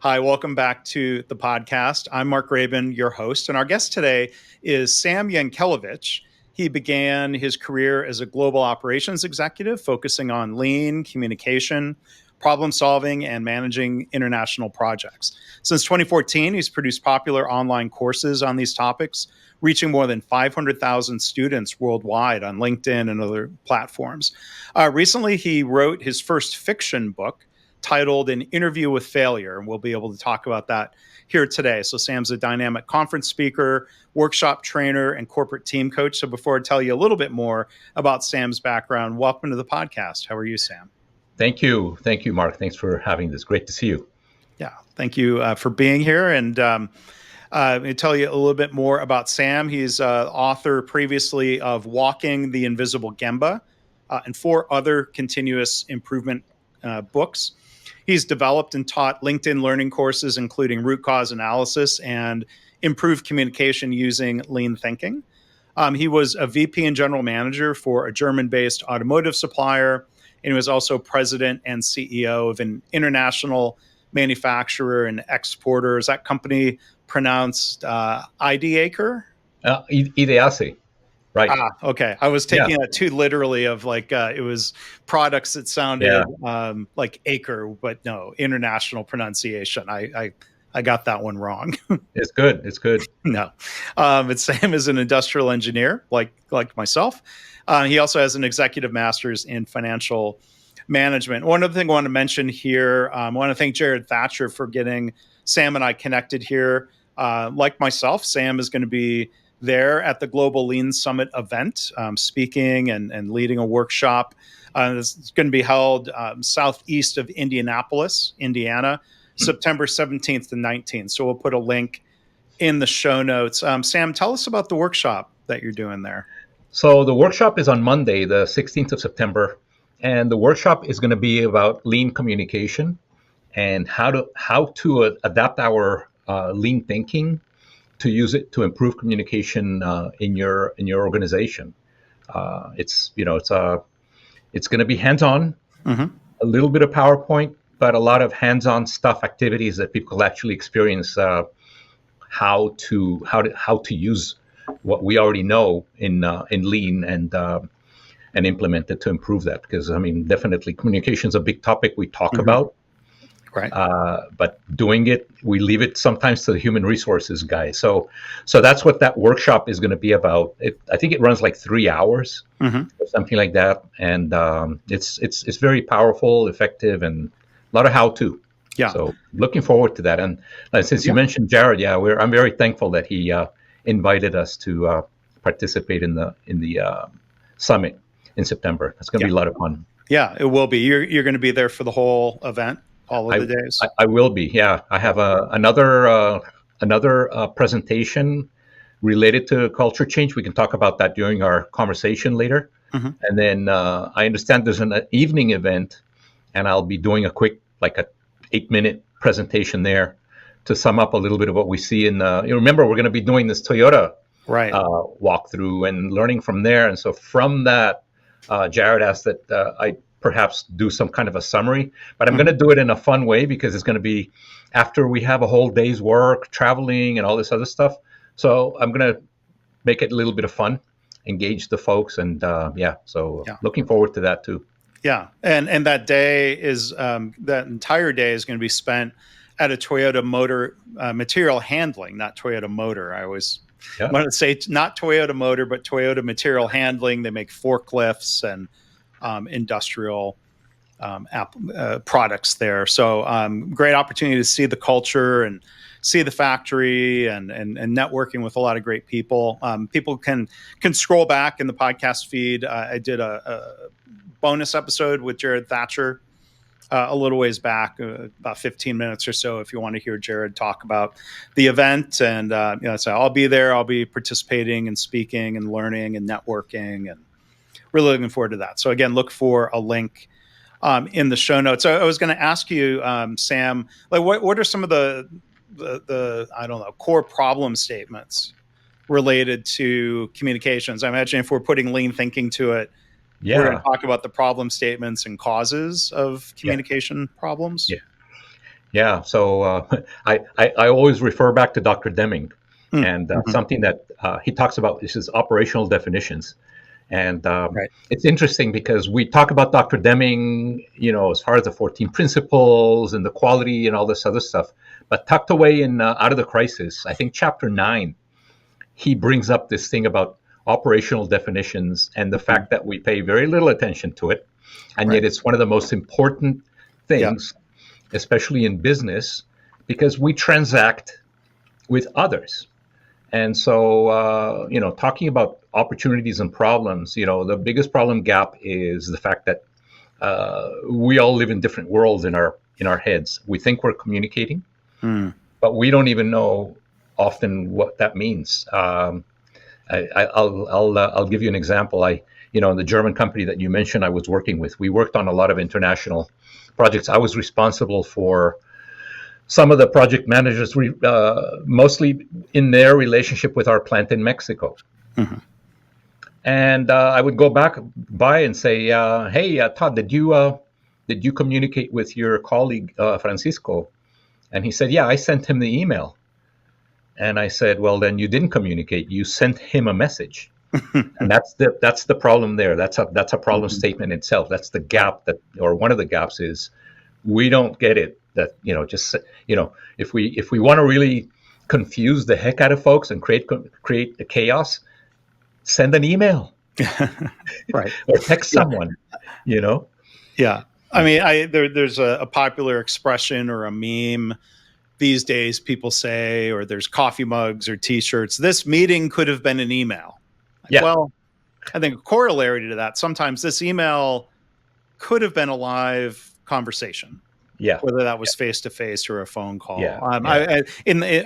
Hi, welcome back to the podcast. I'm Mark Rabin, your host, and our guest today is Sam Yankelevitch. He began his career as a global operations executive, focusing on lean, communication, problem solving, and managing international projects. Since 2014, he's produced popular online courses on these topics, reaching more than 500,000 students worldwide on LinkedIn and other platforms. Recently, he wrote his first fiction book, titled An Interview with Failure, and we'll be able to talk about that here today. So Sam's a dynamic conference speaker, workshop trainer, and corporate team coach. So before I tell you a little bit more about Sam's background, welcome to the podcast. How are you, Sam? Thank you. Thank you, Mark. Thanks for having this. Great to see you. Yeah, thank you for being here. And let me tell you a little bit more about Sam. He's author previously of Walking the Invisible Gemba and 4 other continuous improvement books. He's developed and taught LinkedIn learning courses, including root cause analysis and improved communication using lean thinking. He was a VP and general manager for a German-based automotive supplier, and he was also president and CEO of an international manufacturer and exporter. Is that company pronounced Ideacre? Ideasi, right. Okay. I was taking that too literally of like it was products that sounded like acre, but no, international pronunciation. I got that one wrong. It's good. It's good. No. It's Sam is an industrial engineer like myself. He also has an executive master's in financial management. One other thing I want to mention here, I want to thank Jared Thatcher for getting Sam and I connected here. Like myself, Sam is going to be there at the Global Lean Summit event, speaking and leading a workshop. It's going to be held southeast of Indianapolis, Indiana, September 17th to 19th. So we'll put a link in the show notes. Sam, tell us about the workshop that you're doing there. So the workshop is on Monday, the 16th of September. And the workshop is going to be about lean communication and how to adapt our lean thinking to use it to improve communication in your organization. It's going to be hands-on, a little bit of PowerPoint, but a lot of hands-on stuff, activities that people actually experience how to use what we already know in lean and implement it to improve that. Because I mean, definitely communication is a big topic we talk about. Right. But doing it, we leave it sometimes to the human resources guy. So that's what that workshop is going to be about. I think it runs like 3 hours, or something like that. And it's very powerful, effective, and a lot of how-to. Yeah. So looking forward to that. And since you mentioned Jared, I'm very thankful that he invited us to participate in the summit in September. It's going to be a lot of fun. Yeah, it will be. You're going to be there for the whole event. All of the days? I will be, yeah. I have another presentation related to culture change. We can talk about that during our conversation later. And then I understand there's an evening event, and I'll be doing a quick, like a 8-minute presentation there to sum up a little bit of what we see in you remember, we're going to be doing this Toyota walkthrough and learning from there. And so from that, Jared asked that I perhaps do some kind of a summary, but I'm going to do it in a fun way because it's going to be after we have a whole day's work, traveling and all this other stuff. So I'm going to make it a little bit of fun, engage the folks, and looking forward to that too. Yeah, and that day is that entire day is going to be spent at a Toyota Motor material handling, not Toyota Motor. I always want to say not Toyota Motor, but Toyota Material Handling. They make forklifts and industrial products there. So great opportunity to see the culture and see the factory and networking with a lot of great people. People can scroll back in the podcast feed. I did a bonus episode with Jared Thatcher a little ways back, about 15 minutes or so, if you want to hear Jared talk about the event. And so I'll be there. I'll be participating and speaking and learning and networking, and really looking forward to that. So again, look for a link in the show notes. I was going to ask you, Sam, like what are some of the I don't know, core problem statements related to communications? I imagine if we're putting lean thinking to it, we're going to talk about the problem statements and causes of communication problems. Yeah. So I always refer back to Dr. Deming, and Mm-hmm. something that he talks about is his operational definitions. And Right. it's interesting because we talk about Dr. Deming, as far as the 14 principles and the quality and all this other stuff. But tucked away in Out of the Crisis, I think chapter 9, he brings up this thing about operational definitions and the Mm-hmm. fact that we pay very little attention to it. And Right. yet it's one of the most important Yeah. things, especially in business, because we transact with others. And so, talking about opportunities and problems, the biggest problem gap is the fact that we all live in different worlds in our heads. We think we're communicating, Mm. but we don't even know often what that means. I'll give you an example. In the German company that you mentioned, I was working with, we worked on a lot of international projects. I was responsible for some of the project managers, mostly in their relationship with our plant in Mexico. Mm-hmm. And I would go back by and say, "Hey, Todd, did you communicate with your colleague Francisco?" And he said, "Yeah, I sent him the email." And I said, "Well, then you didn't communicate. You sent him a message." And that's the problem there. That's a problem Mm-hmm. statement itself. That's the Yeah. gap or one of the gaps is we don't get it. That just if we want to really confuse the heck out of folks and create a chaos, send an email Right. or text Yeah. someone. You know. Yeah. I mean, there's a popular expression or a meme these days. People say, or there's coffee mugs or T-shirts. This meeting could have been an email. Like, Yeah. well, I think a corollary to that. Sometimes this email could have been a live conversation, Yeah. whether that was face to face or a phone call. Yeah. Yeah.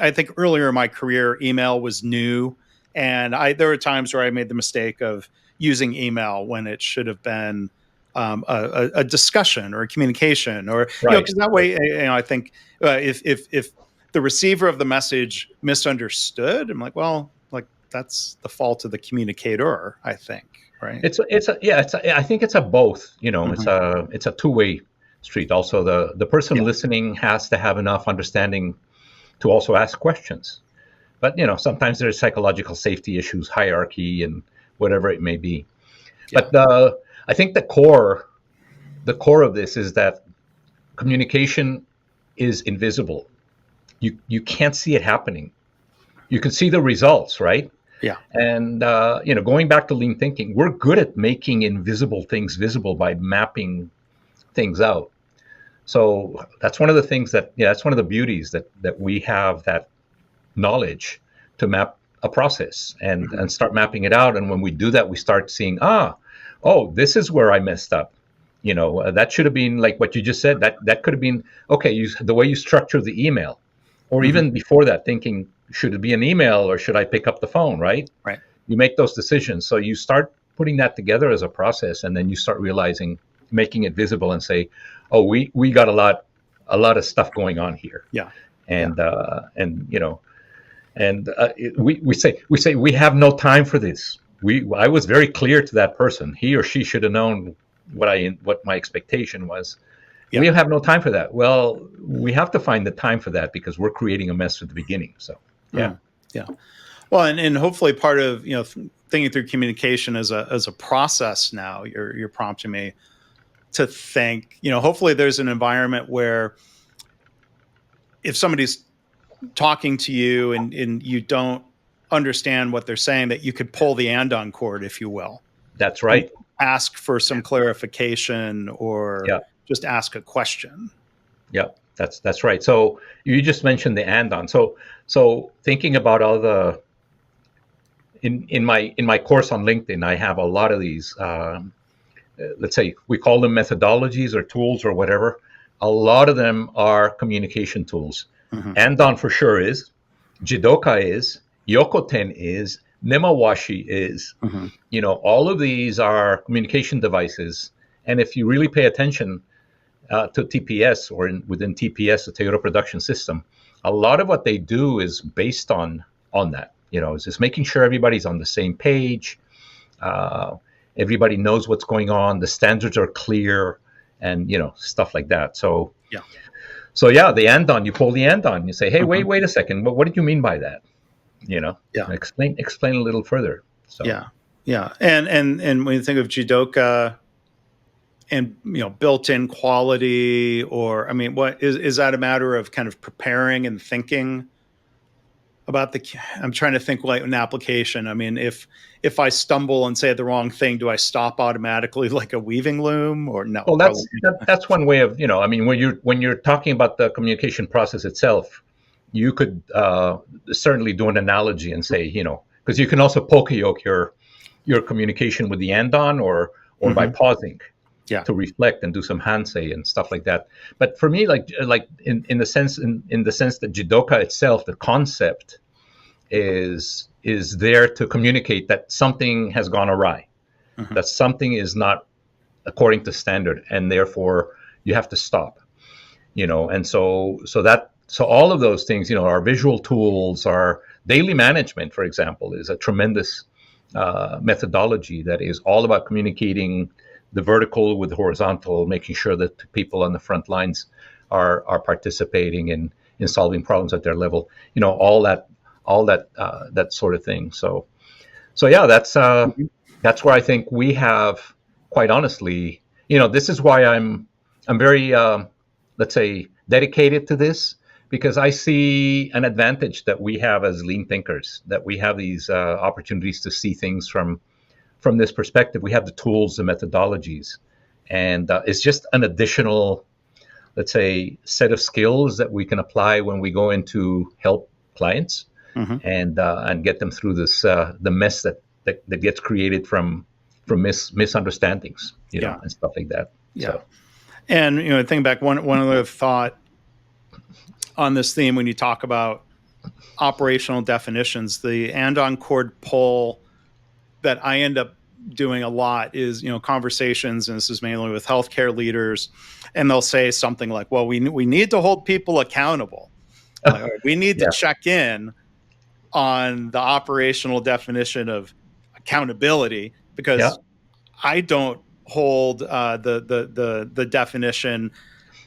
I think earlier in my career, email was new, and there were times where I made the mistake of using email when it should have been a discussion or a communication, or Right. because that way, I think if the receiver of the message misunderstood, I'm like, well, like that's the fault of the communicator, I think, right? I think it's a both. It's Hmm. a two-way street. Also, the person Yeah. listening has to have enough understanding to also ask questions. But sometimes there's psychological safety issues, hierarchy, and whatever it may be. Yeah. But I think the core of this is that communication is invisible. You can't see it happening. You can see the results, right? Yeah. And going back to lean thinking, we're good at making invisible things visible by mapping things out. So that's one of the things that's one of the beauties that we have, that knowledge to map a process and Mhm. and start mapping it out. And when we do that, we start seeing, oh, this is where I messed up. That should have been like what you just said. That could have been okay. The way you structure the email, or Mhm. even before that, thinking, should it be an email or should I pick up the phone? Right? Right. You make those decisions. So you start putting that together as a process, and then you start realizing, making it visible, and say, oh, we got a lot of stuff going on here. Yeah. Yeah. And we say we have no time for this. I was very clear to that person. He or she should have known what my expectation was. Yeah. We have no time for that. Well, we have to find the time for that because we're creating a mess at the beginning. So yeah. Yeah. Well, and hopefully part of thinking through communication as a process. Now you're prompting me to think. Hopefully there's an environment where if somebody's talking to you and you don't understand what they're saying, that you could pull the andon cord, if you will, That's and right. ask for some clarification or Yeah. just ask a question. Yeah, that's right. So you just mentioned the andon. So thinking about all the in my course on LinkedIn, I have a lot of these. Let's say we call them methodologies or tools or whatever. A lot of them are communication tools. Mhm. Andon for sure is. Jidoka is. Yokoten is. Nemawashi is. Mhm. All of these are communication devices. And if you really pay attention to TPS, or within TPS, the Toyota Production System, a lot of what they do is based on that. It's just making sure everybody's on the same page. Everybody knows what's going on. The standards are clear, and stuff like that. So Yeah. So yeah, the and-on, you pull the and-on, you say, hey, wait a second, what did you mean by that? Yeah. Explain a little further. So Yeah. Yeah. And when you think of judoka and, built-in quality, or, I mean, what is that a matter of kind of preparing and thinking about I'm trying to think like an application. I mean, if I stumble and say the wrong thing, do I stop automatically like a weaving loom, or no? well, Probably. that's one way of, I mean, when you're talking about the communication process itself, you could certainly do an analogy and say, because you can also poke yoke your communication with the and-on, or by pausing Yeah. to reflect and do some hansei and stuff like that. But for me, like in the sense that judoka itself, the concept is there to communicate that something has gone awry, that something is not according to standard, and therefore you have to stop. And so all of those things, our visual tools, our daily management, for example, is a tremendous methodology that is all about communicating the vertical with the horizontal, making sure that people on the front lines are participating in solving problems at their level. All that sort of thing. So yeah, that's where I think we have, quite honestly, this is why I'm very let's say dedicated to this, because I see an advantage that we have as lean thinkers, that we have these opportunities to see things from this perspective. We have the tools, the methodologies, and it's just an additional, let's say, set of skills that we can apply when we go into help clients and get them through this the mess that gets created from misunderstandings, and stuff like that. Yeah. So. And thinking back, one other thought on this theme, when you talk about operational definitions, the and-on cord pull that I end up doing a lot is, conversations, and this is mainly with healthcare leaders, and they'll say something like, well, we need to hold people accountable. Like, we need to check in on the operational definition of accountability, because I don't hold the definition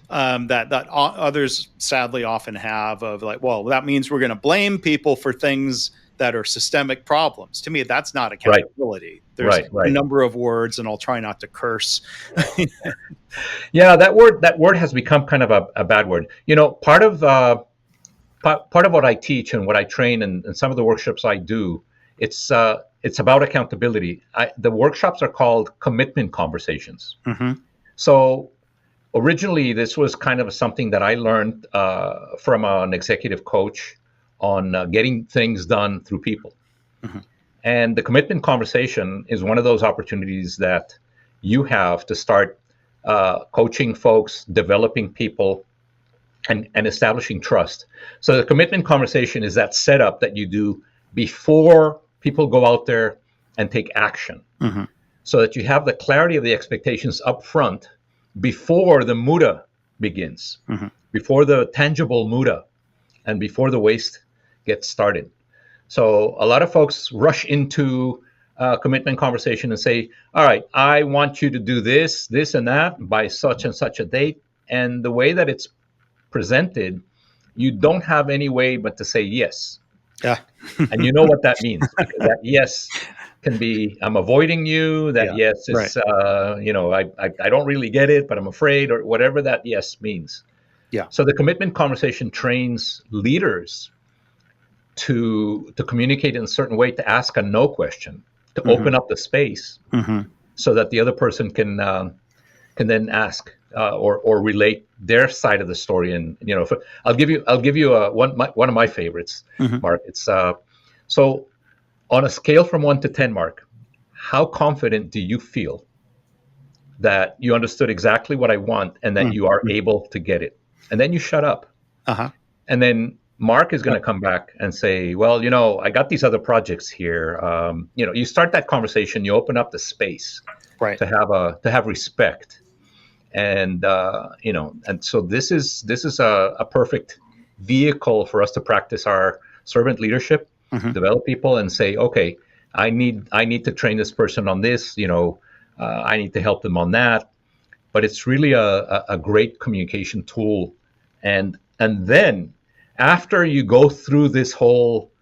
that others sadly often have, of like, well, that means we're going to blame people for things that are systemic problems. To me, that's not accountability. There's a number of words, and I'll try not to curse. Yeah, that word has become kind of a bad word. Part of what I teach and what I train and some of the workshops I do, it's about accountability. The workshops are called commitment conversations. So originally, this was kind of something that I learned from an executive coach on getting things done through people. And the commitment conversation is one of those opportunities that you have to start coaching folks, developing people, and establishing trust. So the commitment conversation is that setup that you do before people go out there and take action, so that you have the clarity of the expectations up front before the muda begins, before the tangible muda, and before the waste gets started. So a lot of folks rush into a commitment conversation and say, all right, I want you to do this, this, and that by such and such a date. And the way that it's presented, you don't have any way but to say yes. Yeah. And you know what that means, because that yes can be, I'm avoiding you, that yes is, I don't really get it, but I'm afraid, or whatever that yes means. Yeah. So the commitment conversation trains leaders to communicate in a certain way, to ask a no question, to open up the space so that the other person can then ask or relate their side of the story. And I'll give you one of my favorites, Mark. It's so on a scale from 1 to 10, Mark, how confident do you feel that you understood exactly what I want and that you are able to get it? And then you shut up. And then Mark is going to come back and say, well, I got these other projects here. You start that conversation, you open up the space to have respect. And, and so this is a perfect vehicle for us to practice our servant leadership, develop people, and say, okay, I need to train this person on this, I need to help them on that. But it's really a great communication tool And then after you go through this whole,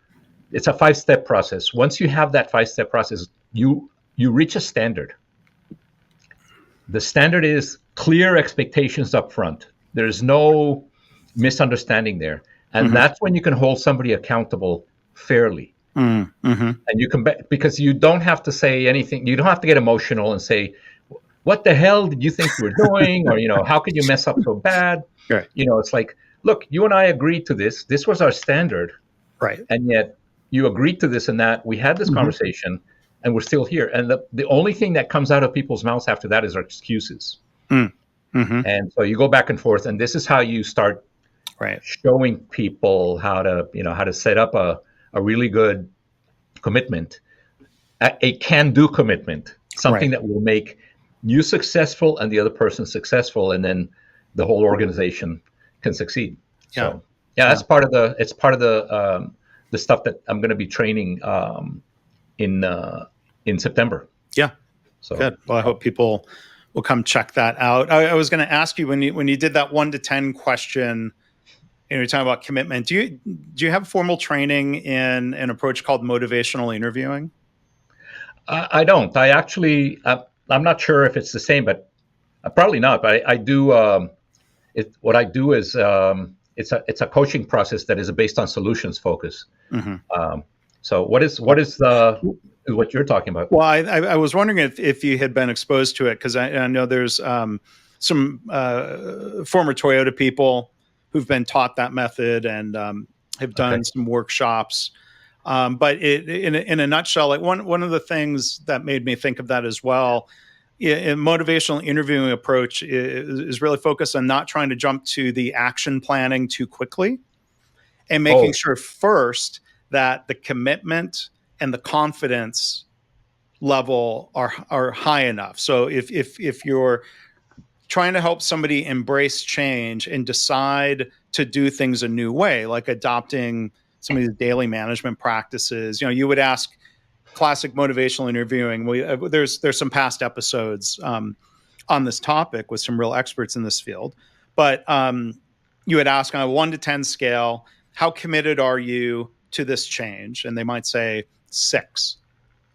it's a 5-step process. Once you have that 5-step process, you reach a standard. The standard is clear expectations up front. There's no misunderstanding there. And that's when you can hold somebody accountable fairly. And you can, because you don't have to say anything. You don't have to get emotional and say, what the hell did you think you were doing? Or, how could you mess up so bad? Right. It's like, look, you and I agreed to this. This was our standard. Right. And yet you agreed to this and that. We had this conversation and we're still here. And the only thing that comes out of people's mouths after that is our excuses. And so you go back and forth, and this is how you start showing people how to set up a really good commitment, a can-do commitment, something that will make you successful and the other person successful, and then the whole organization can succeed. So that's part of the stuff that I'm going to be training in September. Yeah. So good. Well, I hope people will come check that out. I was going to ask you, when you did that 1 to 10 question, you're talking about commitment. Do you have formal training in an approach called motivational interviewing? I don't. I actually, I'm not sure if it's the same, but probably not. But I do. What I do is it's a coaching process that is based on solutions focus. So what is what you're talking about? Well, I was wondering if you had been exposed to it, because I know there's some former Toyota people who've been taught that method and have done some workshops. But in a nutshell, like one of the things that made me think of that as well, in motivational interviewing approach is really focused on not trying to jump to the action planning too quickly, and making sure first that the commitment and the confidence level are high enough. So if you're trying to help somebody embrace change and decide to do things a new way, like adopting some of these daily management practices, you would ask classic motivational interviewing. There's some past episodes on this topic with some real experts in this field, but you would ask on a 1 to 10 scale, how committed are you to this change? And they might say 6.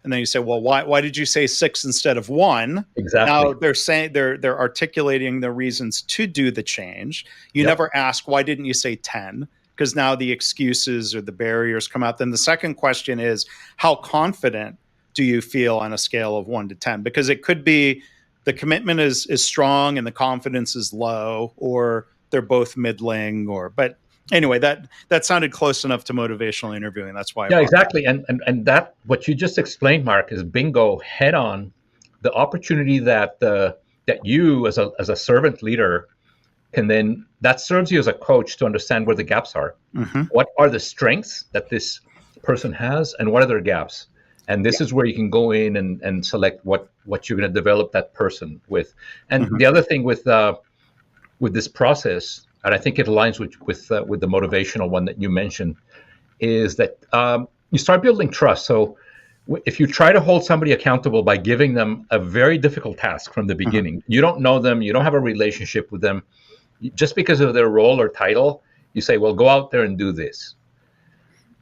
And then you say, well, why did you say 6 instead of 1? Exactly. Now they're saying they're articulating the reasons to do the change. You never ask, why didn't you say 10? Because now the excuses or the barriers come out. Then the second question is, how confident do you feel on a scale of 1 to 10? Because it could be the commitment is strong and the confidence is low, or they're both middling, but anyway, that sounded close enough to motivational interviewing. That's why. Exactly. And that what you just explained, Mark, is bingo, head on the opportunity that you as a servant leader can then, that serves you as a coach to understand where the gaps are. What are the strengths that this person has, and what are their gaps? And this is where you can go in and select what you're going to develop that person with. And the other thing with this process, and I think it aligns with the motivational one that you mentioned, is that you start building trust. So if you try to hold somebody accountable by giving them a very difficult task from the beginning, you don't know them, you don't have a relationship with them, just because of their role or title, you say, well, go out there and do this.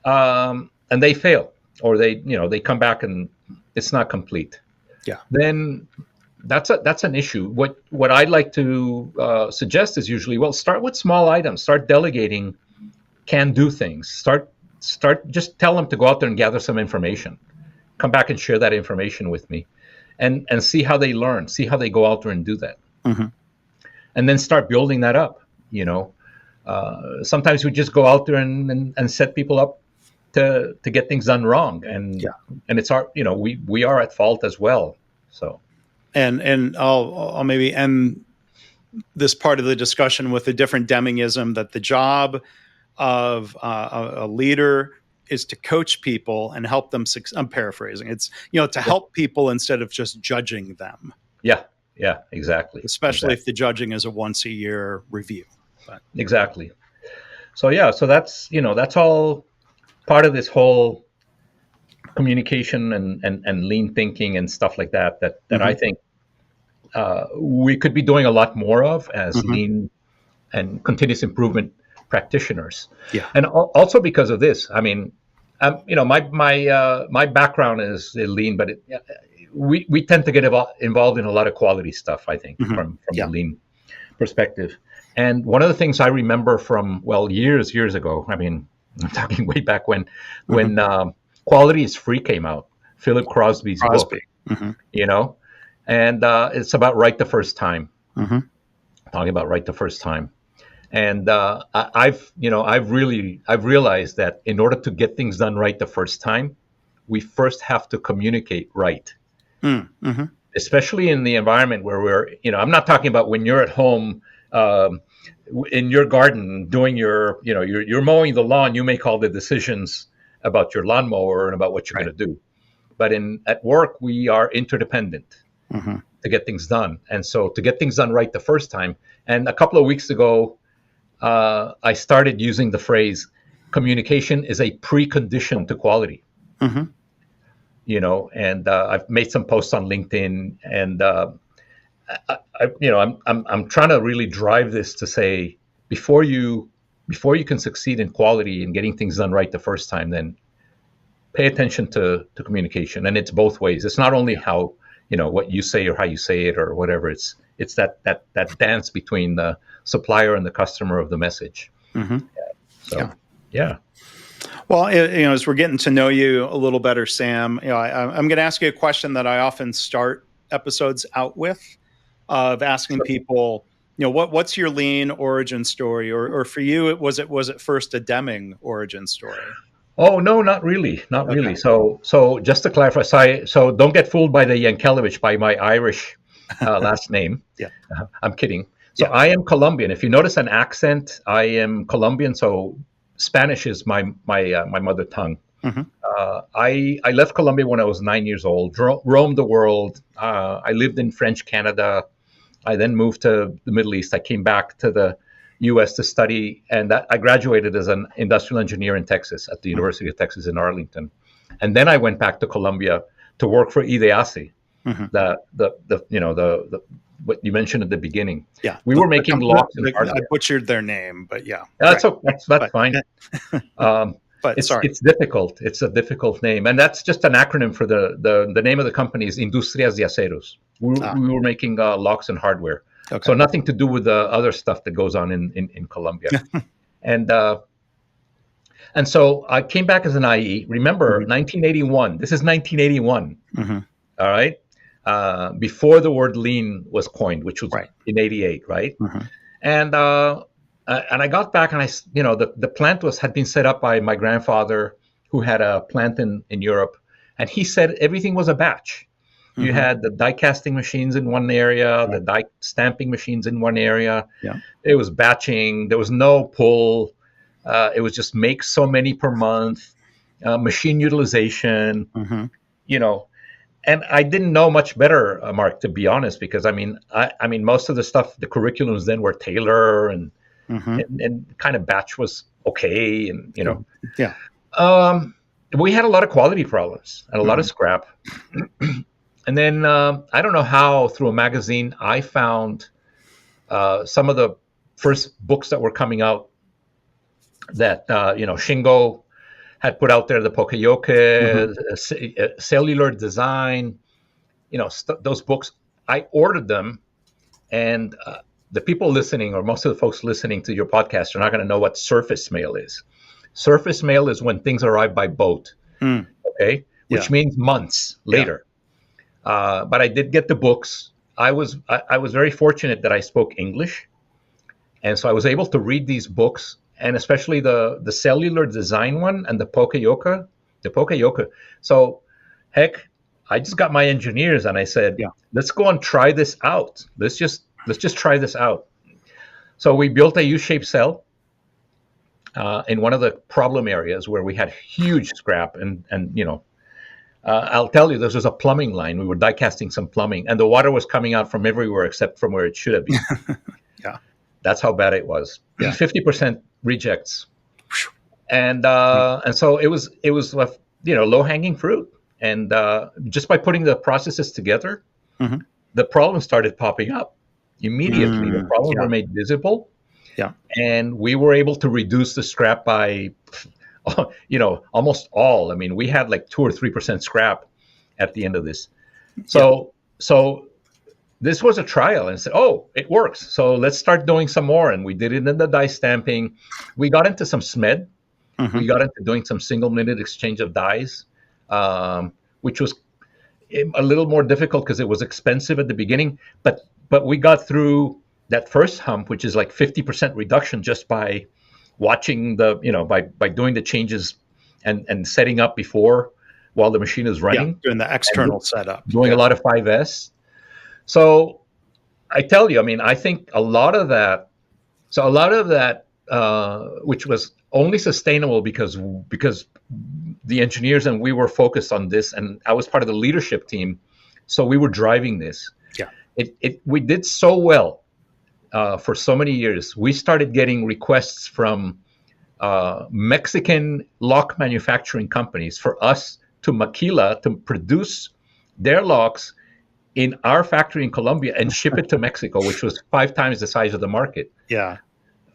And they fail, or they come back and it's not complete. Yeah. Then that's an issue. What I'd like to suggest is usually, well, start with small items, start delegating can-do things, start just tell them to go out there and gather some information, come back and share that information with me, and see how they learn, see how they go out there and do that. And then start building that up. Sometimes we just go out there and set people up to get things done wrong, and it's our, we are at fault as well. So, and I'll maybe end this part of the discussion with a different Demingism, that the job of a leader is to coach people and help them. I'm paraphrasing. It's to help people instead of just judging them. Yeah, exactly. Especially if the judging is a once-a-year review. But. Exactly. So that's all part of this whole communication and lean thinking and stuff like that I think we could be doing a lot more of as lean and continuous improvement practitioners. Yeah. And also because of this, I mean, my background is lean, but we tend to get involved in a lot of quality stuff, I think, from the lean perspective. And one of the things I remember from, years ago, I mean, I'm talking way back when Quality is Free came out, Philip Crosby's book, and it's about right the first time, talking about right the first time. And I've realized that in order to get things done right the first time, we first have to communicate right, especially in the environment where I'm not talking about when you're at home in your garden doing you're mowing the lawn. You make all the decisions about your lawnmower and about what you're going to do. But at work, we are interdependent to get things done. And so to get things done right the first time, and a couple of weeks ago, I started using the phrase, communication is a precondition to quality. And I've made some posts on LinkedIn, and I'm trying to really drive this to say, before you can succeed in quality and getting things done right the first time, then pay attention to communication. And it's both ways. It's not only how, what you say or how you say it or whatever. It's that dance between the supplier and the customer of the message. Well, as we're getting to know you a little better, Sam, I'm going to ask you a question that I often start episodes out with, of asking people, what's your lean origin story, or for you, was it first a Deming origin story? Oh, no, not really. Not really. So just to clarify, so don't get fooled by the Yankelevitch, by my Irish last name. I'm kidding. So I am Colombian. If you notice an accent, I am Colombian. So Spanish is my mother tongue. I left Colombia when I was 9 years old, roamed the world. I lived in French Canada. I then moved to the Middle East. I came back to the U.S. to study, and I graduated as an industrial engineer in Texas at the University of Texas in Arlington. And then I went back to Colombia to work for IDEASI, the what you mentioned at the beginning. We were making locks and hardware. I butchered their name, but that's fine. But it's difficult. It's a difficult name, and that's just an acronym for the name of the company is Industrias de Aceros. We were making locks and hardware, so nothing to do with the other stuff that goes on in Colombia. And so I came back as an IE. Remember, 1981. This is 1981. All right. Before the word lean was coined, which was in 88, right? And I got back, and the plant had been set up by my grandfather, who had a plant in Europe, and he said everything was a batch. You had the die casting machines in one area, the die stamping machines in one area. It was batching. There was no pull. It was just make so many per month, machine utilization, And I didn't know much better, Mark, to be honest, because I mean, most of the stuff, the curriculums then were Taylor and kind of batch was okay, and we had a lot of quality problems and a lot of scrap. And then I don't know how, through a magazine, I found some of the first books that were coming out that Shingo had put out there, the Pokeyoke, cellular design, those books. I ordered them, and the people listening, or most of the folks listening to your podcast, are not going to know what surface mail is. Surface mail is when things arrive by boat, which means months later. But I did get the books. I was very fortunate that I spoke English, and so I was able to read these books. And especially the cellular design one and the Pokeyoke. So, heck, I just got my engineers and I said, let's go and try this out. Let's just try this out. So we built a U-shaped cell in one of the problem areas where we had huge scrap. And I'll tell you, this was a plumbing line. We were die casting some plumbing, and the water was coming out from everywhere except from where it should have been. That's how bad it was. 50% rejects, and so it was low hanging fruit, and just by putting the processes together, the problems started popping up immediately. The problems were made visible, Yeah. And we were able to reduce the scrap by, almost all. I mean, we had like 2 or 3% scrap at the end of this. So this was a trial, and said, oh, it works. So let's start doing some more. And we did it in the die stamping. We got into some SMED. We got into doing some single-minute exchange of dies, which was a little more difficult because it was expensive at the beginning. But we got through that first hump, which is like 50% reduction just by watching by doing the changes and setting up before while the machine is running. Doing the external setup. Doing a lot of 5S. So I tell you, I mean, I think a lot of that, which was only sustainable because the engineers and we were focused on this, and I was part of the leadership team, so we were driving this. Yeah. We did so well for so many years. We started getting requests from Mexican lock manufacturing companies for us to maquila to produce their locks in our factory in Colombia and ship it to Mexico, which was 5 times the size of the market. Yeah.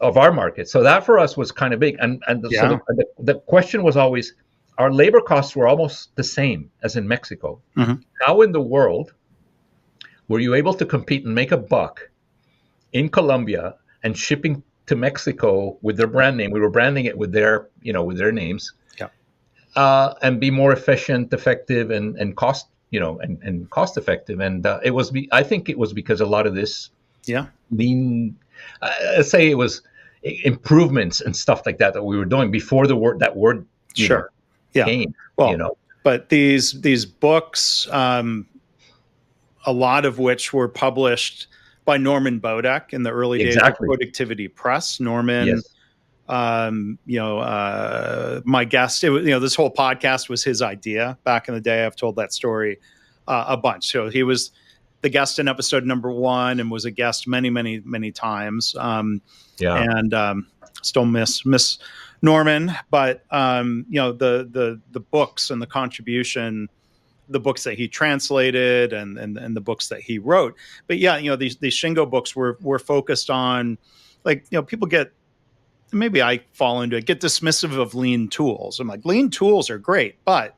Of our market. So that for us was kind of big. So the question was always, our labor costs were almost the same as in Mexico. How in the world were you able to compete and make a buck in Colombia and shipping to Mexico with their brand name? We were branding it with their names. Yeah. And be more efficient, effective, and cost, and cost effective. And I think it was because a lot of this lean, let's say it was improvements and stuff like that we were doing before that word came. Well, but these books, a lot of which were published by Norman Bodak in the early days of Productivity Press. Norman, my guest, this whole podcast was his idea back in the day. I've told that story a bunch. So he was the guest in episode number 1 and was a guest many, many, many times. And still miss Norman, but the books and the contribution, the books that he translated and the books that he wrote. But these Shingo books were focused on, people get, maybe I fall into it, get dismissive of lean tools. I'm like, lean tools are great, but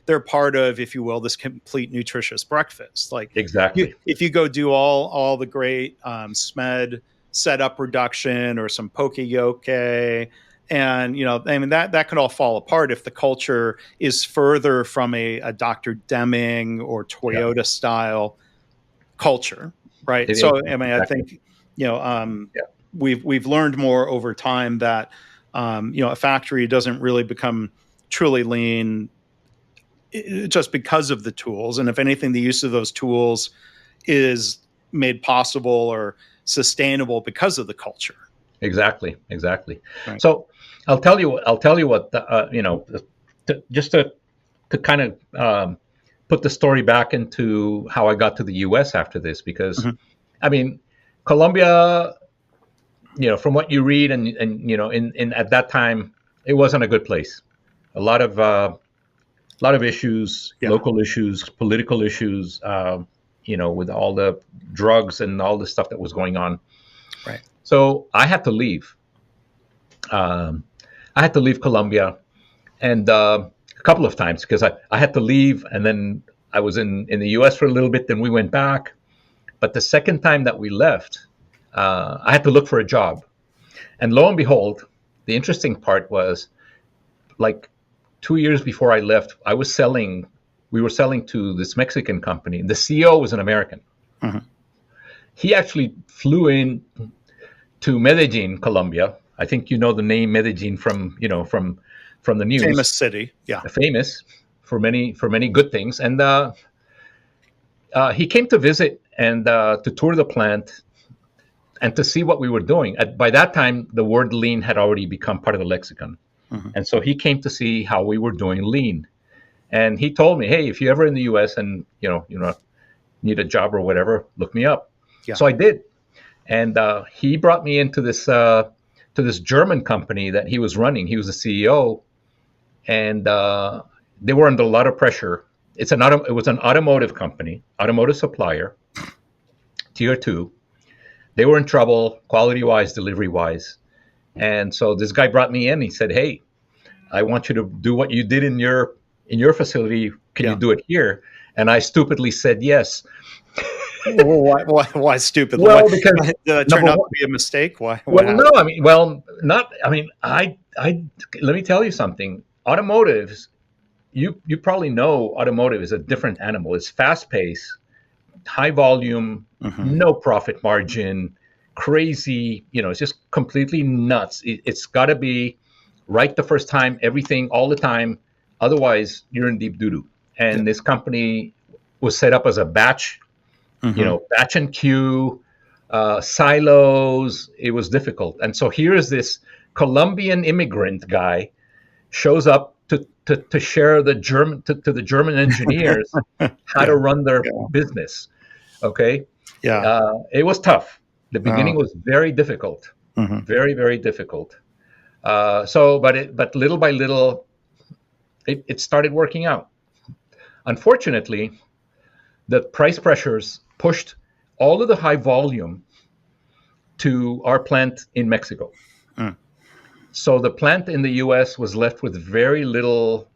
they're part of, if you will, this complete nutritious breakfast. If you go do all the great SMED setup reduction or some poke yoke, and that could all fall apart if the culture is further from a Dr. Deming or Toyota style culture, right? I think we've learned more over time that a factory doesn't really become truly lean just because of the tools. And if anything, the use of those tools is made possible or sustainable because of the culture. Exactly. Right. So I'll tell you what, just to kind of put the story back into how I got to the U.S. after this, because I mean, Colombia, from what you read and in at that time, it wasn't a good place. A lot of issues, local issues, political issues, with all the drugs and all the stuff that was going on. Right. So I had to leave. I had to leave Colombia, and a couple of times, because I had to leave, and then I was in the U.S. for a little bit, then we went back. But the second time that we left, I had to look for a job. And lo and behold, the interesting part was, like 2 years before I left, we were selling to this Mexican company. The CEO was an American. He actually flew in to Medellin, Colombia. I think you know the name Medellin from the news. Famous city, famous for many good things. And he came to visit and to tour the plant and to see what we were doing. By that time, the word lean had already become part of the lexicon. And so he came to see how we were doing lean. And he told me, hey, if you're ever in the U.S. and need a job or whatever, look me up. So I did. And he brought me into this German company that he was running. He was the CEO, and they were under a lot of pressure. It was an automotive company, automotive supplier, tier 2. They were in trouble, quality-wise, delivery-wise. And so this guy brought me in. He said, "Hey, I want you to do what you did in your facility. Can you do it here?" And I stupidly said yes. Well, why stupidly? Well, because Did it turn number out one, to be a mistake? Why what well, happened? no, I mean, well, not. I mean, I let me tell you something. Automotives, you probably know, automotive is a different animal. It's fast paced, high volume, Mm-hmm. no profit margin, crazy. It's just completely nuts. It's got to be right the first time, everything all the time. Otherwise, you're in deep doo doo. Yeah. And this company was set up as a batch, Mm-hmm. batch and queue, silos. It was difficult. And so here is this Colombian immigrant guy shows up to share to the German engineers how Yeah. to run their Yeah. business. Okay, Yeah. it was tough. The beginning Oh. was very difficult, Mm-hmm. very very difficult. But little by little, it started working out. Unfortunately, the price pressures pushed all of the high volume to our plant in Mexico. Mm. So the plant in the U.S. was left with very little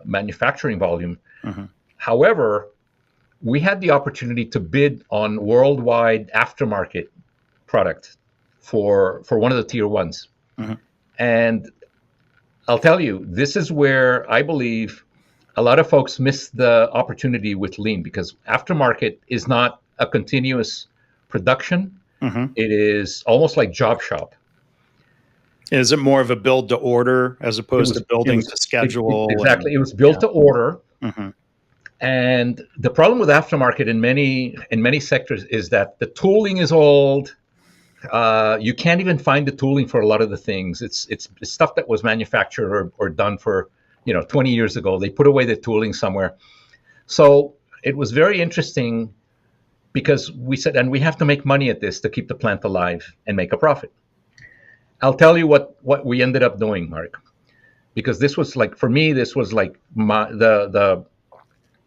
manufacturing volume. Mm-hmm. However, we had the opportunity to bid on worldwide aftermarket product for one of the tier ones. Mm-hmm. And I'll tell you, this is where I believe a lot of folks miss the opportunity with lean, because aftermarket is not a continuous production. Mm-hmm. It is almost like job shop. Is it more of a build to order as opposed to building to schedule? Exactly. It was Yeah. built to order. Mm-hmm. And the problem with aftermarket in many sectors is that the tooling is old. You can't even find the tooling for a lot of the things. It's stuff that was manufactured or done for 20 years ago. They put away the tooling somewhere. So it was very interesting, because we said, and we have to make money at this to keep the plant alive and make a profit. I'll tell you what we ended up doing, Mark, because this was like, for me, this was like the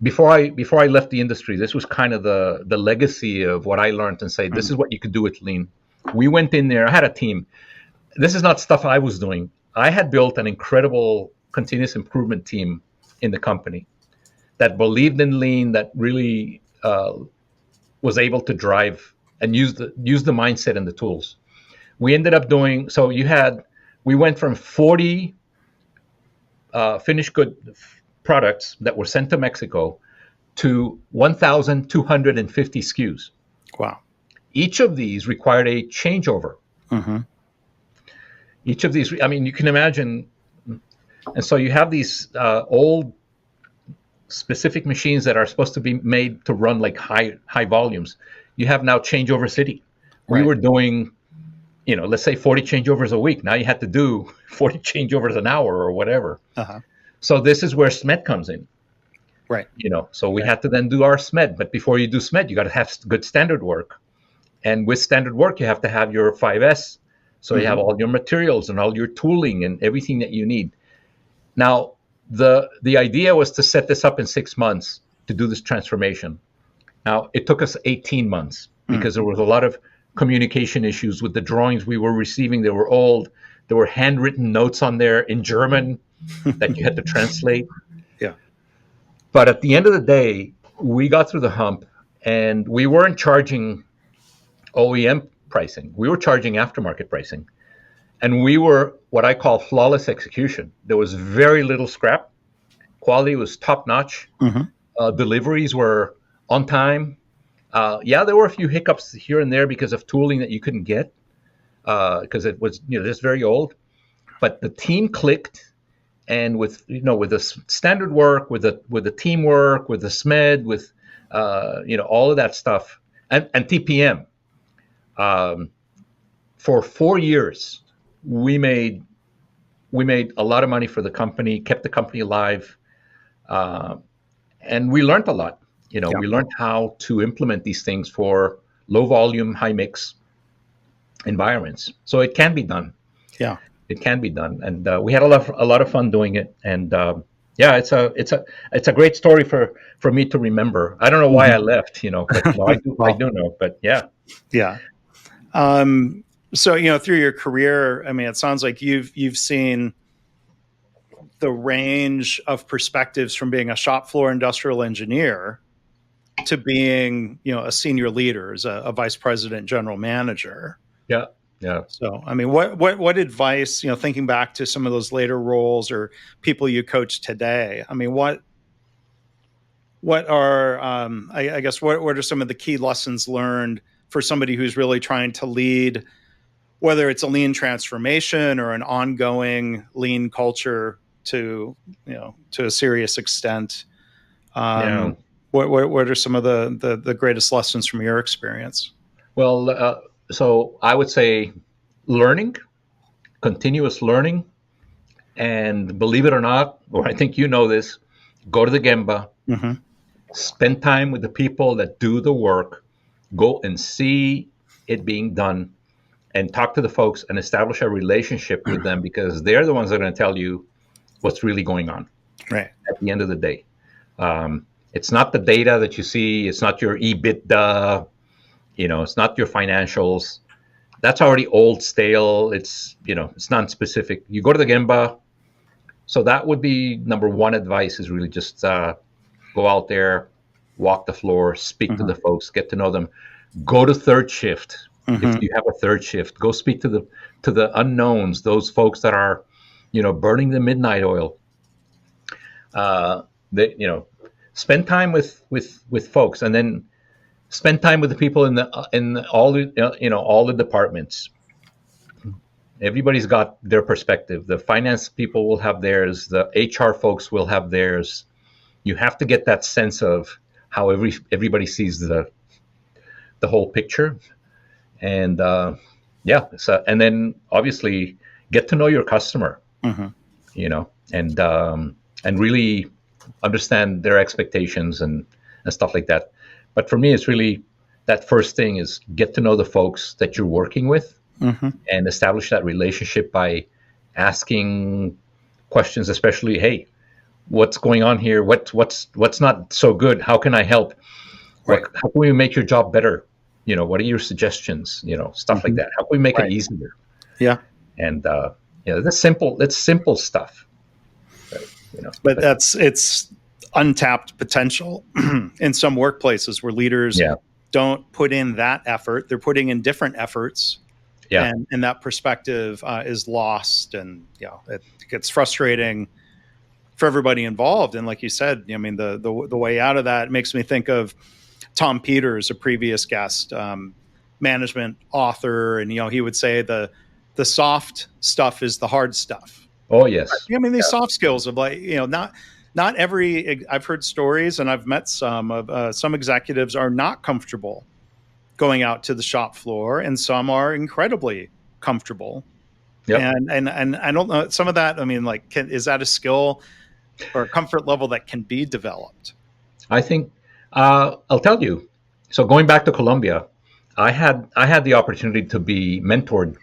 before I left the industry, this was kind of the legacy of what I learned, and say, this is what you could do with lean. We went in there. I had a team. This is not stuff I was doing. I had built an incredible continuous improvement team in the company that believed in lean, that really was able to drive and use the mindset and the tools. We ended up doing so. We went from 40 finished good products that were sent to Mexico to 1,250 SKUs. Wow. Each of these required a changeover. Mm-hmm. Each of these, I mean, you can imagine. And so you have these old specific machines that are supposed to be made to run like high volumes. You have now changeover city. We were doing, let's say 40 changeovers a week. Now you had to do 40 changeovers an hour or whatever. Uh-huh. So this is where SMED comes in. Right. So we had to then do our SMED. But before you do SMED, you got to have good standard work. And with standard work, you have to have your 5S. So you have all your materials and all your tooling and everything that you need. Now, the idea was to set this up in 6 months to do this transformation. Now, it took us 18 months because there was a lot of communication issues with the drawings we were receiving. They were old. There were handwritten notes on there in German that you had to translate. Yeah. But at the end of the day, we got through the hump, and we weren't charging OEM pricing. We were charging aftermarket pricing. And we were what I call flawless execution. There was very little scrap. Quality was top notch. Mm-hmm. Deliveries were on time. There were a few hiccups here and there because of tooling that you couldn't get because it was just very old. But the team clicked, and with the standard work, with the teamwork, with the SMED, with all of that stuff, and TPM. For 4 years, we made a lot of money for the company, kept the company alive, and we learned a lot. We learned how to implement these things for low volume, high mix environments. So it can be done. Yeah. It can be done, and we had a lot of fun doing it. And Yeah, it's a great story for me to remember. I don't know why I left, but no, I Well, do know. But yeah, yeah. So through your career, I mean, it sounds like you've seen the range of perspectives from being a shop floor industrial engineer to being, a senior leader, as a vice president, general manager. yeah, yeah. So, I mean, what advice, thinking back to some of those later roles or people you coach today? I mean, what are, I guess, what are some of the key lessons learned for somebody who's really trying to lead, whether it's a lean transformation or an ongoing lean culture to a serious extent? Yeah. What are some of the greatest lessons from your experience? Well, so I would say learning, continuous learning, and believe it or not, or I think you know this, go to the Gemba, Mm-hmm. spend time with the people that do the work, go and see it being done, and talk to the folks and establish a relationship with them because they're the ones that are going to tell you what's really going on Right. at the end of the day. It's not the data that you see. It's not your EBITDA. It's not your financials. That's already old, stale. It's non-specific. You go to the Gemba. So that would be number one advice is really just go out there, walk the floor, speak to Mm-hmm. the folks, get to know them. Go to third shift. If Mm-hmm. you have a third shift, go speak to the unknowns, those folks that are, burning the midnight oil. That spend time with folks, and then spend time with the people in all the all the departments. Everybody's got their perspective. The finance people will have theirs. The HR folks will have theirs. You have to get that sense of how everybody sees the whole picture, and and then obviously get to know your customer, Mm-hmm. and really understand their expectations and stuff like that. But for me, it's really that first thing is get to know the folks that you're working with Mm-hmm. and establish that relationship by asking questions, especially, hey, what's going on here? What's not so good? How can I help? Right. How can we make your job better? What are your suggestions? Stuff like Mm-hmm. that. How can we make it Right. easier? Yeah. And that's simple. That's simple stuff. Right? But it's untapped potential in some workplaces where leaders Yeah, don't put in that effort. They're putting in different efforts, yeah, and that perspective is lost, and it gets frustrating for everybody involved. And like you said, I mean, the way out of that makes me think of Tom Peters, a previous guest, management author, and he would say the soft stuff is the hard stuff. oh yes, I mean, these yeah, soft skills of, like, not every. I've heard stories, and I've met some executives are not comfortable going out to the shop floor, and some are incredibly comfortable. yep. And I don't know, some of that. I mean, like, is that a skill or a comfort level that can be developed? I think I'll tell you. So going back to Colombia, I had the opportunity to be mentored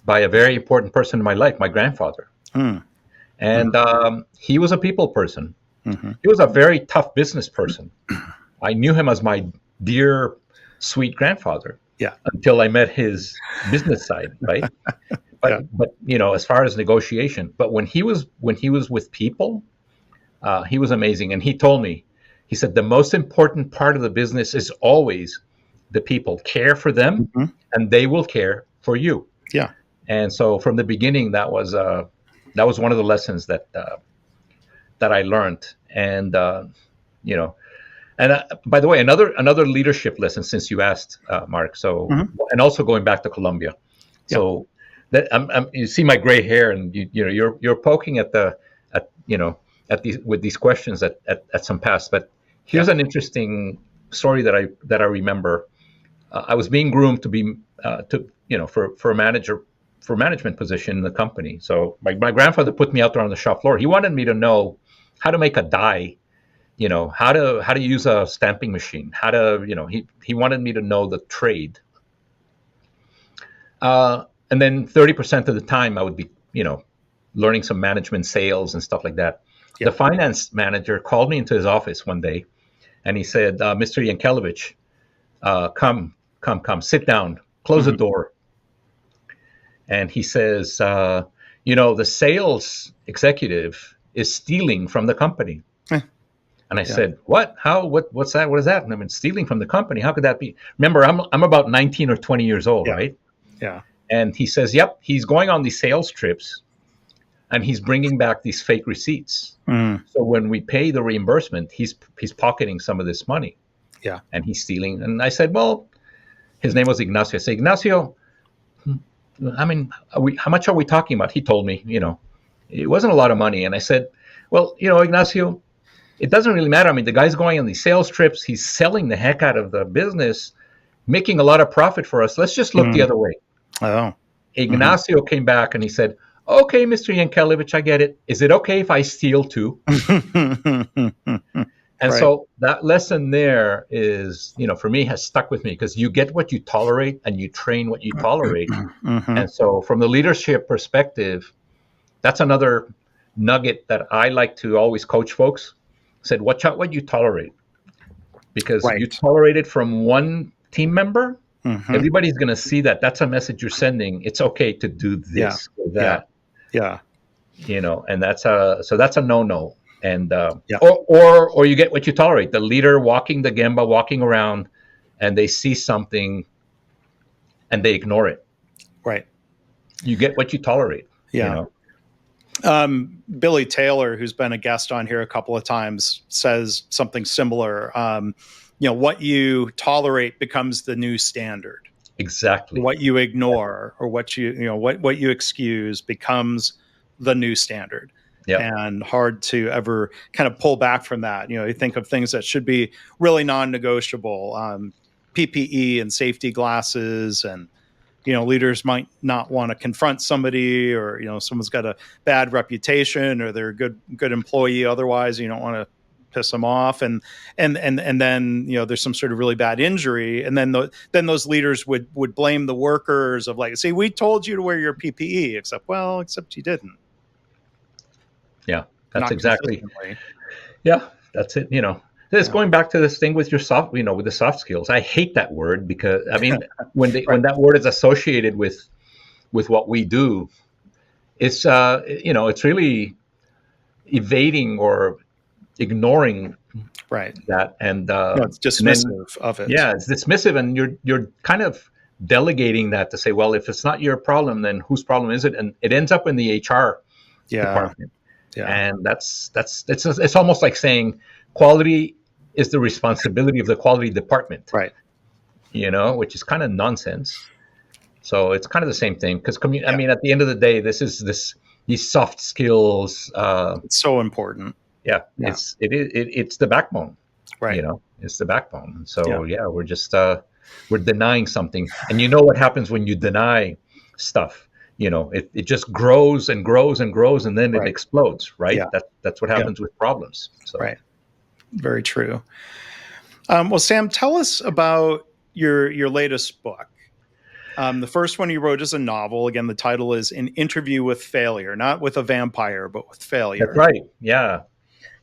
by a very important person in my life, my grandfather, Mm, and he was a people person. mm-hmm. He was a very tough business person. I knew him as my dear, sweet grandfather Yeah, until I met his business side, right? yeah, But as far as negotiation, but when he was with people, he was amazing. And he told me, he said, the most important part of the business is always the people. Care for them, hmm, and they will care for you. yeah. And so from the beginning, that was one of the lessons that I learned. And you know, and by the way, another leadership lesson, since you asked, Mark. So, Hmm. and also going back to Colombia. Yeah, So that you see my gray hair, and you're poking at these with these questions at some past. But yeah. here's an interesting story that I remember. I was being groomed to be for a management position in the company. So my grandfather put me out there on the shop floor. He wanted me to know how to make a die, how to use a stamping machine, he wanted me to know the trade. And then 30% of the time I would be learning some management, sales, and stuff like that. The finance manager called me into his office one day, and he said, "Mr. Yankelevitch, come, sit down, close the door." And he says, the sales executive is stealing from the company. And I said, "What? How? What's that? What is that?" And I mean, stealing from the company. How could that be? Remember, I'm about 19 or 20 years old, right? Yeah. And he says, "Yep, he's going on these sales trips, and he's bringing back these fake receipts. So when we pay the reimbursement, he's pocketing some of this money. Yeah. And he's stealing." And I said, "Well," his name was Ignacio. I said, "Ignacio, I mean, how much are we talking about?" He told me, it wasn't a lot of money. And I said, "Well, Ignacio, it doesn't really matter. I mean, the guy's going on these sales trips. He's selling the heck out of the business, making a lot of profit for us. Let's just look the other way." Oh. Ignacio came back and he said, "Okay, Mr. Yankelevitch, I get it. Is it okay if I steal too?" And so that lesson there is, for me, has stuck with me, because you get what you tolerate and you train what you tolerate. And so from the leadership perspective, that's another nugget that I like to always coach folks. Said, watch out what you tolerate, because you tolerate it from one team member. Everybody's going to see that. That's a message you're sending. It's okay to do this or that. Yeah. And that's a no-no. And or you get what you tolerate. The leader walking the Gemba, walking around, and they see something and they ignore it. Right. You get what you tolerate. Yeah. Billy Taylor, who's been a guest on here a couple of times, says something similar. What you tolerate becomes the new standard. Exactly. What you ignore or what you excuse becomes the new standard. And hard to ever kind of pull back from that. You think of things that should be really non-negotiable, PPE and safety glasses, and leaders might not want to confront somebody, or someone's got a bad reputation, or they're a good employee. Otherwise, you don't want to piss them off, and then there's some sort of really bad injury, and then those leaders would blame the workers of like, "See, we told you to wear your PPE," except you didn't. Yeah, that's exactly. Yeah, that's it. It's going back to this thing with your with the soft skills. I hate that word, because I mean, when that word is associated with what we do, it's it's really evading or ignoring that, and it's dismissive of it. Yeah, it's dismissive, and you're kind of delegating that to say, well, if it's not your problem, then whose problem is it? And it ends up in the HR department. Yeah. And it's almost like saying quality is the responsibility of the quality department. Right. Which is kind of nonsense. So it's kind of the same thing, because I mean, at the end of the day, these soft skills. It's so important. Yeah. It's the backbone. Right. It's the backbone. So we're just we're denying something, and what happens when you deny stuff. It just grows and grows and grows, and then it explodes, right? Yeah. That's what happens with problems. So. Right. Very true. Well, Sam, tell us about your latest book. The first one you wrote is a novel. Again, the title is An Interview with Failure, not with a vampire, but with failure. That's right. Yeah.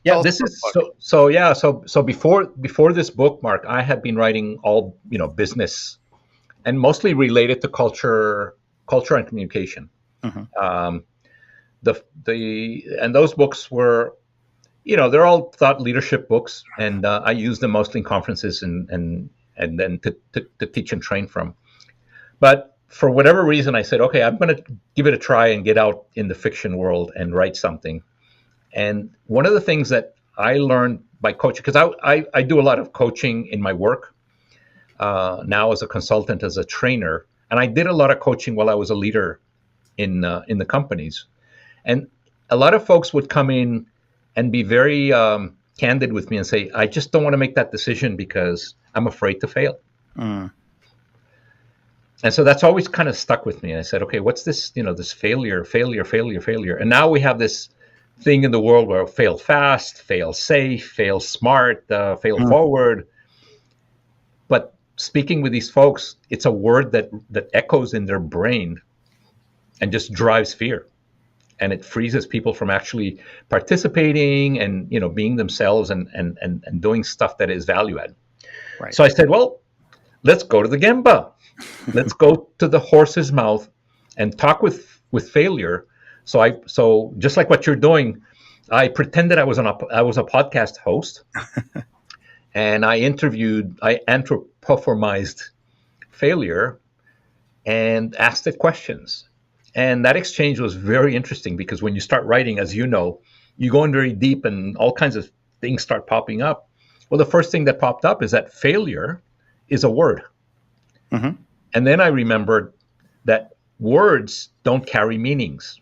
Yeah. This is so. Yeah. So before this book, Mark, I had been writing all business, and mostly related to culture and communication. And those books were, they're all thought leadership books, and I use them mostly in conferences and then to teach and train from. But for whatever reason, I said, okay, I'm going to give it a try and get out in the fiction world and write something. And one of the things that I learned by coaching, because I do a lot of coaching in my work now as a consultant, as a trainer. And I did a lot of coaching while I was a leader in the companies. And a lot of folks would come in and be very candid with me and say, I just don't want to make that decision because I'm afraid to fail. And so that's always kind of stuck with me. And I said, okay, what's this, this failure. And now we have this thing in the world where fail fast, fail safe, fail smart, fail forward. But speaking with these folks, it's a word that echoes in their brain and just drives fear. and it freezes people from actually participating and being themselves and doing stuff that is value add. Right. So I said, well, let's go to the Gemba. Let's go to the horse's mouth and talk with failure. So just like what you're doing, I pretended I was a podcast host, and I anthropomorphized failure and asked it questions. And that exchange was very interesting because when you start writing, as you know, you go in very deep and all kinds of things start popping up. Well, the first thing that popped up is that failure is a word. Mm-hmm. And then I remembered that words don't carry meanings.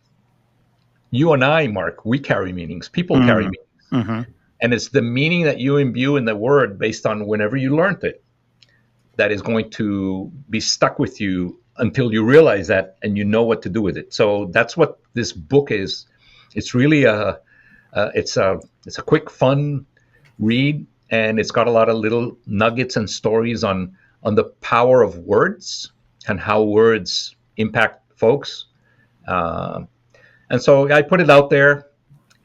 You and I, Mark, we carry meanings. People carry meanings. Mm-hmm. And it's the meaning that you imbue in the word based on whenever you learned it that is going to be stuck with you until you realize that and you know what to do with it. So that's what this book is. It's really it's a quick, fun read, and it's got a lot of little nuggets and stories on the power of words and how words impact folks. And so I put it out there,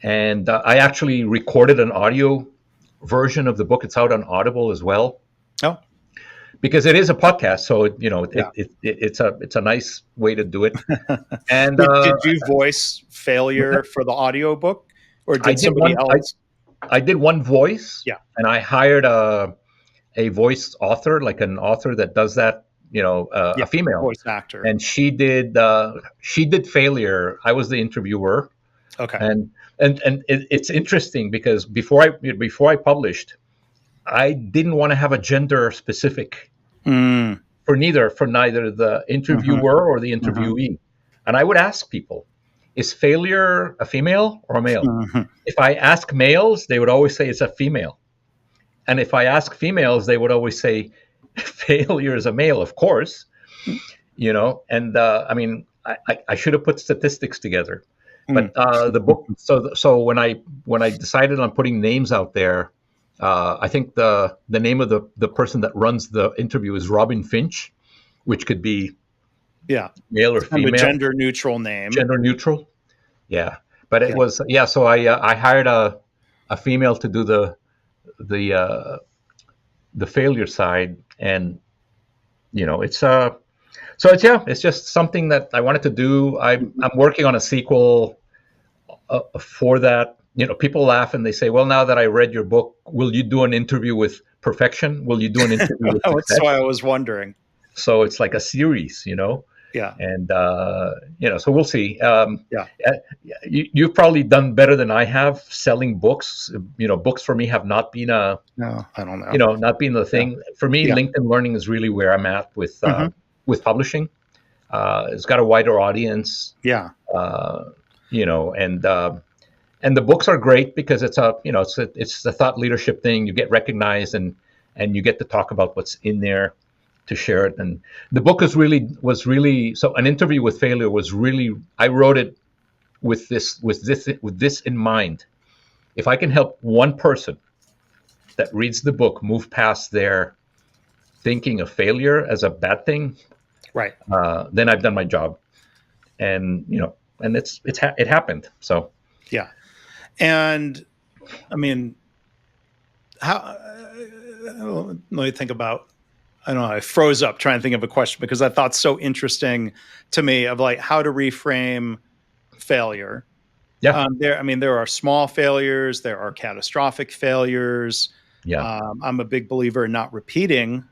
and I actually recorded an audio version of the book. It's out on Audible as well. Oh, because it is a podcast, so it's a nice way to do it. And did you voice failure for the audiobook, or did somebody else? I did one voice, Yeah, and I hired a voice author, like an author that does that, a female voice actor, and she did failure. I was the interviewer. Okay, and it's interesting because before I published, I didn't want to have a gender specific for neither the interviewer or the interviewee. And I would ask people, is failure a female or a male? If I ask males, they would always say it's a female. And if I ask females, they would always say failure is a male, of course. And I mean, I should have put statistics together. But the book, so when I decided on putting names out there, I think the name of the person that runs the interview is Robin Finch, which could be male or female. A gender neutral name. Gender neutral, yeah. But it was So I hired a female to do the failure side, and it's just something that I wanted to do. I'm working on a sequel for that. People laugh and they say, well, now that I read your book, will you do an interview with perfection? Will you do an interview with success? That's why I was wondering. So it's like a series, Yeah. And, so we'll see. You've probably done better than I have selling books. Books for me have not been no, I don't know. Not being the thing. For me, LinkedIn Learning is really where I'm at with publishing. It's got a wider audience. Yeah. And the books are great because it's the thought leadership thing. You get recognized and you get to talk about what's in there, to share it. And the book was really so. An interview with failure was really, I wrote it with this in mind. If I can help one person that reads the book move past their thinking of failure as a bad thing, right? Then I've done my job. And and it happened. So yeah. And I mean, let me think about, I don't know, I froze up trying to think of a question because I thought it's so interesting to me of like how to reframe failure. Yeah. There are small failures, there are catastrophic failures. Yeah. I'm a big believer in not repeating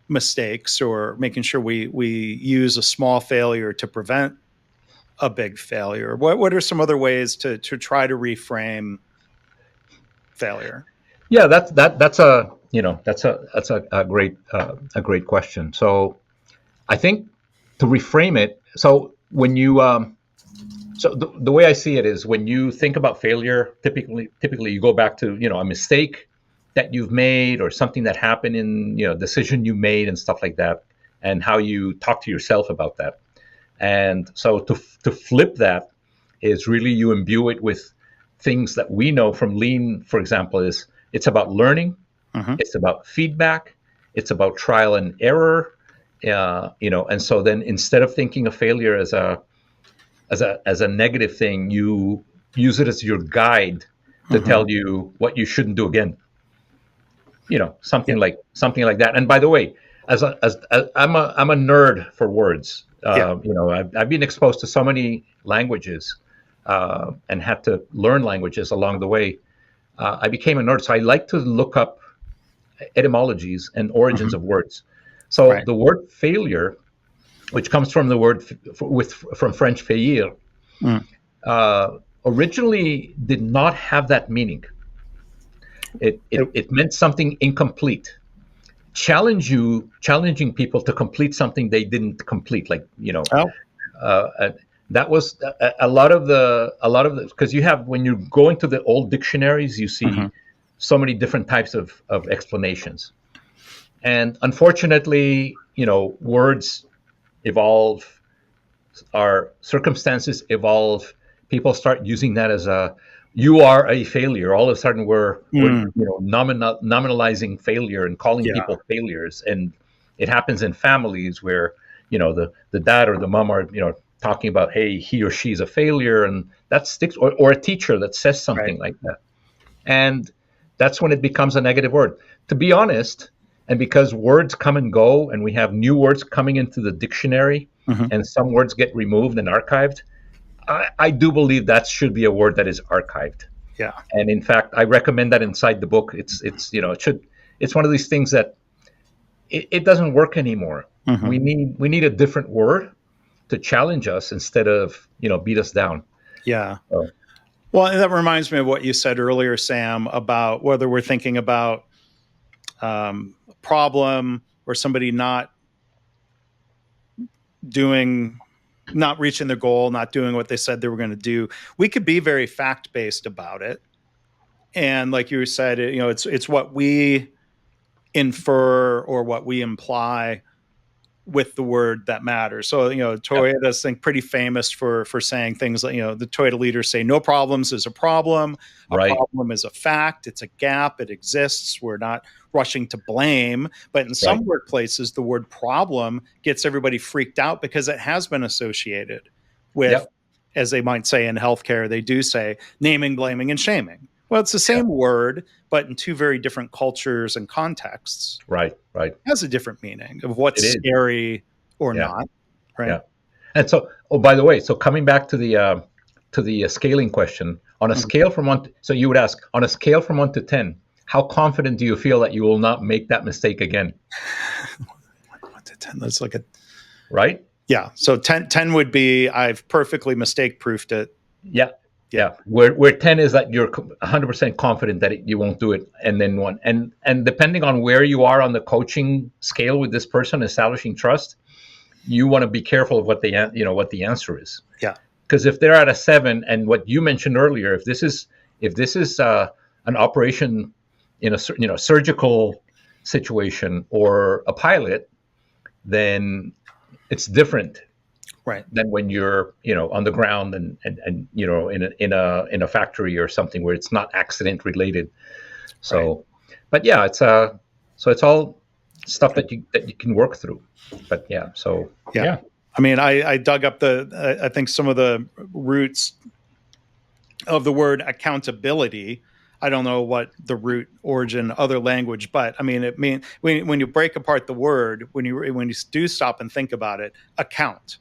mistakes or making sure we use a small failure to prevent a big failure. What are some other ways to try to reframe failure? Yeah, that's a great question. So I think to reframe it, so when you so the way I see it is when you think about failure, typically you go back to a mistake that you've made or something that happened in decision you made and stuff like that, and how you talk to yourself about that. And so to flip that is really you imbue it with things that we know from Lean, for example, is it's about learning, it's about feedback, it's about trial and error, and so then instead of thinking of failure as as a negative thing, you use it as your guide to tell you what you shouldn't do again. Something like that. And by the way, as I'm a nerd for words. I've been exposed to so many languages and had to learn languages along the way. I became a nerd, so I like to look up etymologies and origins of words. So the word failure, which comes from the word from French faillir, originally did not have that meaning. It meant something incomplete. Challenging people to complete something they didn't complete, that was a lot of the because you have, when you go into the old dictionaries, you see so many different types of explanations, and unfortunately, words evolve, our circumstances evolve, people start using that as you are a failure. All of a sudden we're nominalizing failure and calling people failures. And it happens in families where, the dad or the mom are, talking about, hey, he or she's a failure, and that sticks, or a teacher that says something like that. And that's when it becomes a negative word. To be honest, and because words come and go, and we have new words coming into the dictionary, and some words get removed and archived, I do believe that should be a word that is archived. Yeah. And in fact, I recommend that inside the book. It's one of these things that it doesn't work anymore. We need a different word to challenge us instead of, beat us down. Yeah. So. Well, that reminds me of what you said earlier, Sam, about whether we're thinking about a problem or somebody not reaching their goal, not doing what they said they were going to do. We could be very fact-based about it. And like you said, it's what we infer or what we imply with the word that matters. So, Toyota's pretty famous for saying things like, the Toyota leaders say, no problems is a problem. A problem is a fact. It's a gap. It exists. We're not rushing to blame. But in some workplaces, the word problem gets everybody freaked out because it has been associated with, as they might say in healthcare, they do say naming, blaming, and shaming. Well, it's the same word, but in two very different cultures and contexts. Right. It has a different meaning of what's scary or not. Right. Yeah. And so, by the way, coming back to the scaling question, on a scale from 1 so you would ask, on a scale from 1 to 10, how confident do you feel that you will not make that mistake again? 1 to 10. Let's look at. Right. Yeah. So 10 would be, I've perfectly mistake-proofed it. Yeah. Yeah, where 10 is that you're 100% confident that you won't do it, and then 1, and depending on where you are on the coaching scale with this person, establishing trust, you want to be careful of what the answer is. Yeah, because if they're at a 7, and what you mentioned earlier, if this is an operation in a surgical situation or a pilot, then it's different. Right. Than when you're, on the ground and in a factory or something where it's not accident related. So, but yeah, it's all stuff that you can work through. But yeah, so yeah. I mean, I dug up I think some of the roots of the word accountability. I don't know what the root origin, other language, but I mean, when you break apart the word, when you do stop and think about it, account.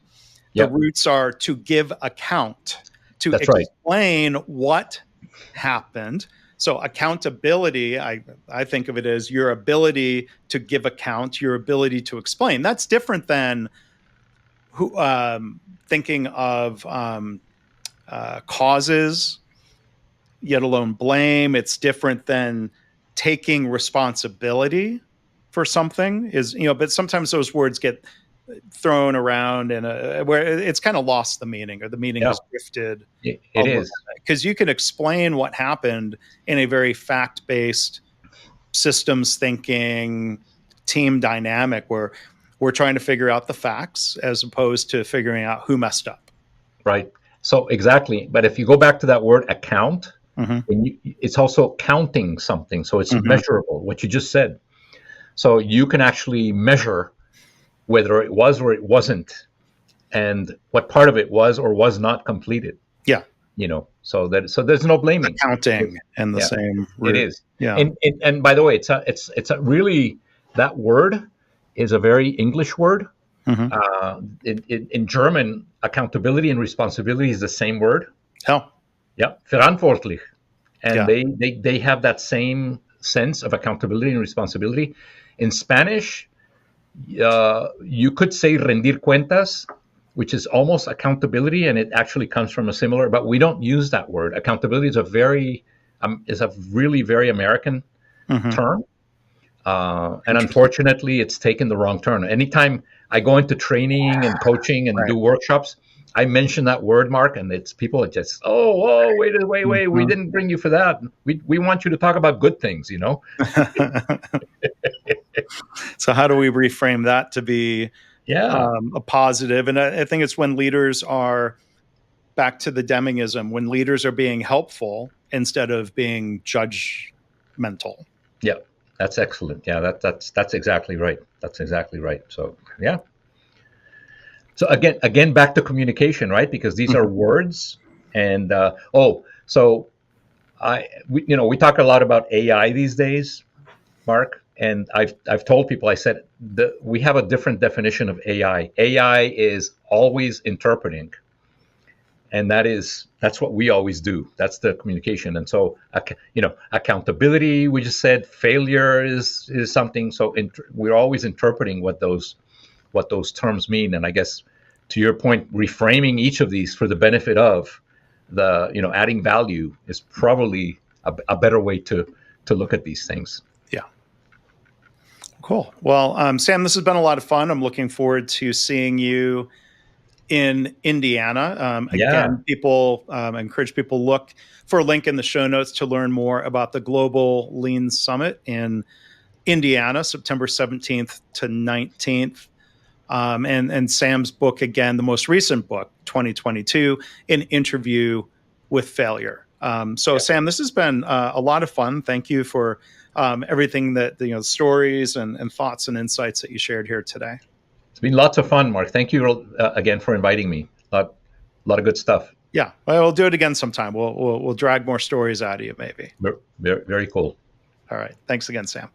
The roots are to give account, to explain what happened. So accountability, I think of it as your ability to give account, your ability to explain. That's different than thinking of causes, yet alone blame. It's different than taking responsibility for something. But sometimes those words get thrown around and where it's kind of lost the meaning, or the meaning is drifted. It is, because you can explain what happened in a very fact-based, systems thinking, team dynamic where we're trying to figure out the facts as opposed to figuring out who messed up. Right. So exactly. But if you go back to that word account, it's also counting something. So it's measurable, what you just said. So you can actually measure whether it was or it wasn't and what part of it was or was not completed. Yeah. So there's no blaming. Accounting and the Yeah, same it root. is. Yeah. And by the way, it's a really, that word is a very English word. In German, accountability and responsibility is the same word. Oh. Yeah, verantwortlich, and Yeah. they have that same sense of accountability and responsibility. In Spanish, you could say rendir cuentas, which is almost accountability, and it actually comes from a similar, but we don't use that word. Accountability is a really very American term, and unfortunately, it's taken the wrong turn. Anytime I go into training and coaching and do workshops, I mention that word, Mark, and it's people are just, wait, we didn't bring you for that. We want you to talk about good things, So how do we reframe that to be a positive? And I think it's when leaders are, back to the Demingism, when leaders are being helpful instead of being judgmental. Yeah, that's excellent. Yeah, that's exactly right. That's exactly right. So yeah. So again, back to communication, right? Because these are words, and we talk a lot about AI these days, Mark, and I've told people, I said we have a different definition of AI. AI is always interpreting, and that's what we always do. That's the communication. And so accountability, we just said failure is something. So we're always interpreting what those terms mean. And I guess to your point, reframing each of these for the benefit of the adding value is probably a better way to look at these things. Yeah. Cool. Well, Sam, this has been a lot of fun. I'm looking forward to seeing you in Indiana. Again, people encourage people to look for a link in the show notes to learn more about the Global Lean Summit in Indiana, September 17th to 19th. And Sam's book, again, the most recent book, 2022, An Interview with Failure. Sam, this has been a lot of fun. Thank you for everything that, stories and thoughts and insights that you shared here today. It's been lots of fun, Mark. Thank you again for inviting me. A lot of good stuff. Yeah, we'll do it again sometime. We'll drag more stories out of you, maybe. Very, very cool. All right. Thanks again, Sam.